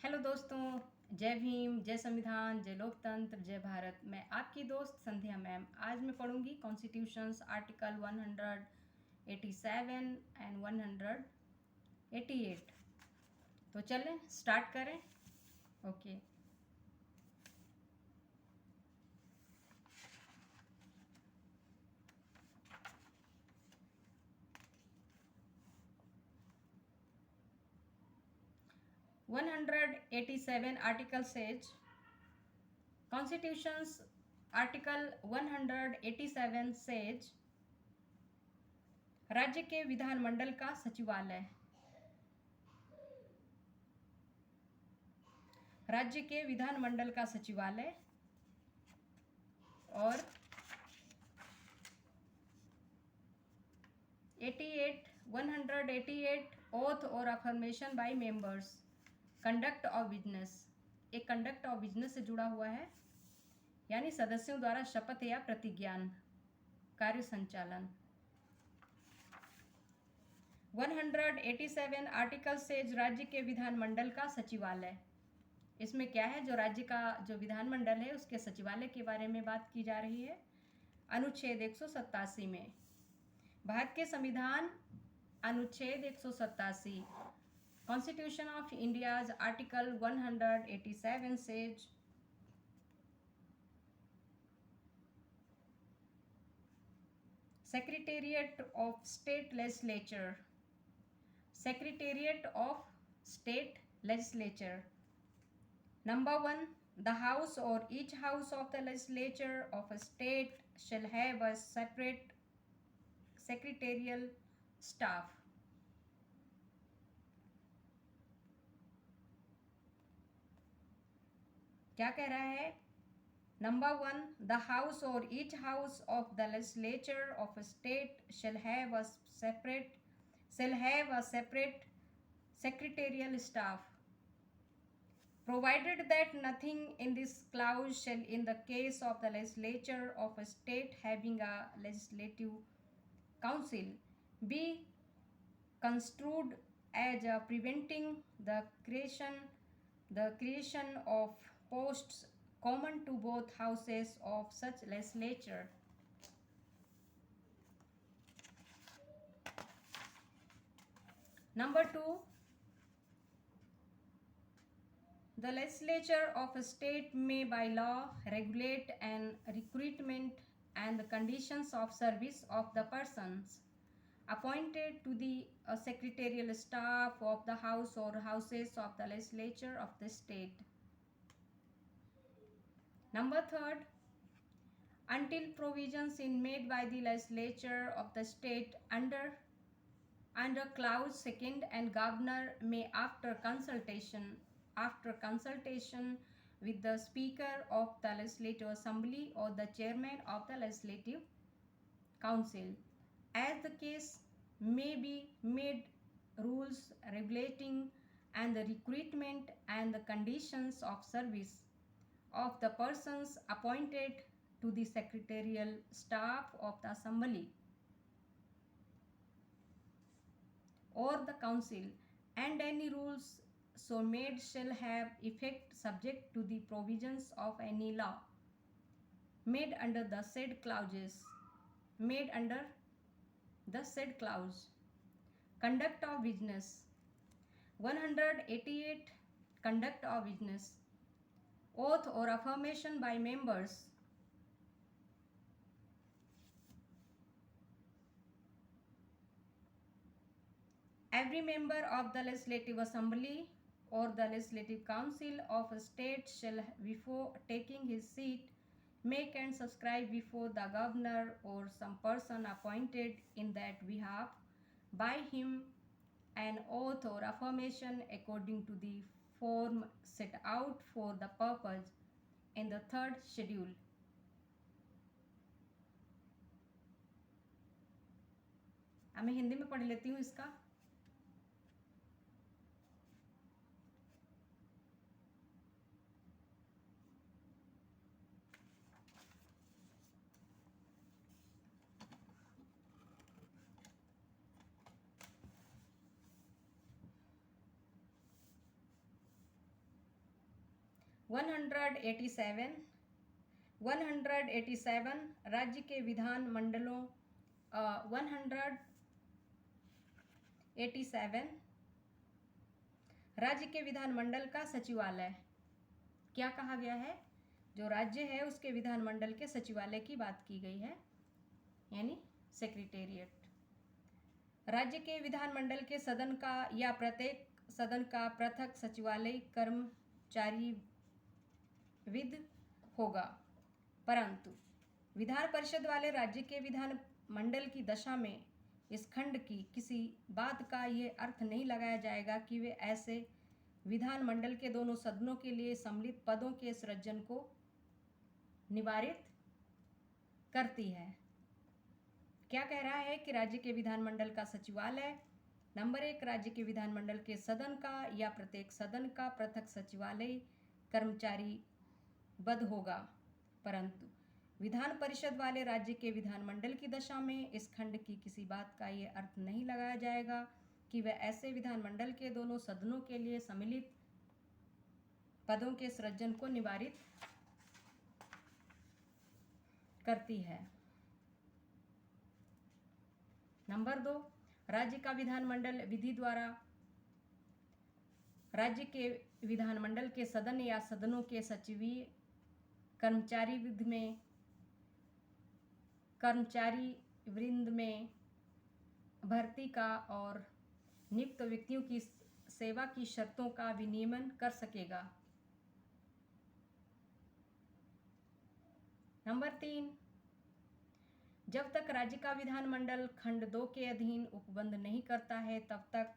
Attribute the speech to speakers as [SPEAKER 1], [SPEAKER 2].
[SPEAKER 1] Hello दोस्तों, जय भीम, जय संविधान, जय लोकतंत्र, जय भारत। मैं आपकी दोस्त संध्या मैम। आज मैं पढ़ूंगी कॉन्स्टिट्यूशंस आर्टिकल 187 एंड 188। तो चलें स्टार्ट करें। Okay. 187 article says Constitution's article 187 says राज्य के विधानमंडल का सचिवालय। राज्य के विधानमंडल का सचिवालय और 188 ओथ और affirmation by members. Conduct of business, एक कंडक्ट ऑफ बिजनेस से जुड़ा हुआ है, यानी सदस्यों द्वारा शपथ या प्रतिज्ञान, कार्य संचालन। 187 आर्टिकल से राज्य के विधानमंडल का सचिवालय। इसमें क्या है, जो राज्य का जो विधानमंडल है उसके सचिवालय के बारे में बात की जा रही है। अनुच्छेद 187 में भारत के संविधान अनुच्छेद 187 constitution of India's article 187 says Secretariat of State Legislature. Secretariat of State Legislature. Number 1. The house or each house of the legislature of a state shall have a separate secretarial staff. क्या कह रहा है? Number 1. The house or each house of the legislature of a state shall have a separate secretarial staff, provided that nothing in this clause shall, in the case of the legislature of a state having a legislative council, be construed as preventing the creation of posts common to both houses of such legislature. Number 2. The legislature of a state may by law regulate and recruitment and the conditions of service of the persons appointed to the secretarial staff of the house or houses of the legislature of the state. Number 3. Until provisions in made by the legislature of the state under clause 2nd and governor may after consultation with the speaker of the legislative assembly or the chairman of the legislative council, as the case may be, made rules regulating and the recruitment and the conditions of service of the persons appointed to the secretarial staff of the assembly or the council, and any rules so made shall have effect subject to the provisions of any law made under the said clauses. Conduct of business. 188. Conduct of business. Oath or affirmation by members. Every member of the legislative assembly or the legislative council of a state shall, before taking his seat, make and subscribe before the governor or some person appointed in that behalf by him an oath or affirmation according to the form set out for the purpose in the 3rd schedule. अब मैं हिंदी में पढ़ लेती हूँ इसका। 187 राज्य के विधान मंडलों 187 राज्य के विधानमंडल का सचिवालय। क्या कहा गया है? जो राज्य है उसके विधानमंडल के सचिवालय की बात की गई है, यानी सेक्रेटेरिएट। राज्य के विधानमंडल के सदन का या प्रत्येक सदन का पृथक सचिवालय कर्मचारी विद होगा, परंतु विधान परिषद वाले राज्य के विधानमंडल की दशा में इस खंड की किसी बात का ये अर्थ नहीं लगाया जाएगा कि वे ऐसे विधानमंडल के दोनों सदनों के लिए सम्मिलित पदों के सृजन को निवारित करती है। क्या कह रहा है कि राज्य के विधानमंडल का सचिवालय नंबर 1 राज्य के विधानमंडल के सदन का या प्रत्येक सदन का पृथक सचिवालय कर्मचारी बद होगा, परंतु विधान परिषद वाले राज्य के विधानमंडल की दशा में इस खंड की किसी बात का ये अर्थ नहीं लगाया जाएगा कि वह ऐसे विधानमंडल के दोनों सदनों के लिए सम्मिलित पदों के सृजन को निवारित करती है। नंबर 2 राज्य का विधानमंडल विधि द्वारा राज्य के विधानमंडल के सदन या सदनों के सचिवीय कर्मचारी वृंद में भर्ती का और नियुक्त व्यक्तियों की सेवा की शर्तों का विनियमन कर सकेगा। नंबर 3 जब तक राज्य का विधानमंडल खंड 2 के अधीन उपबंध नहीं करता है तब तक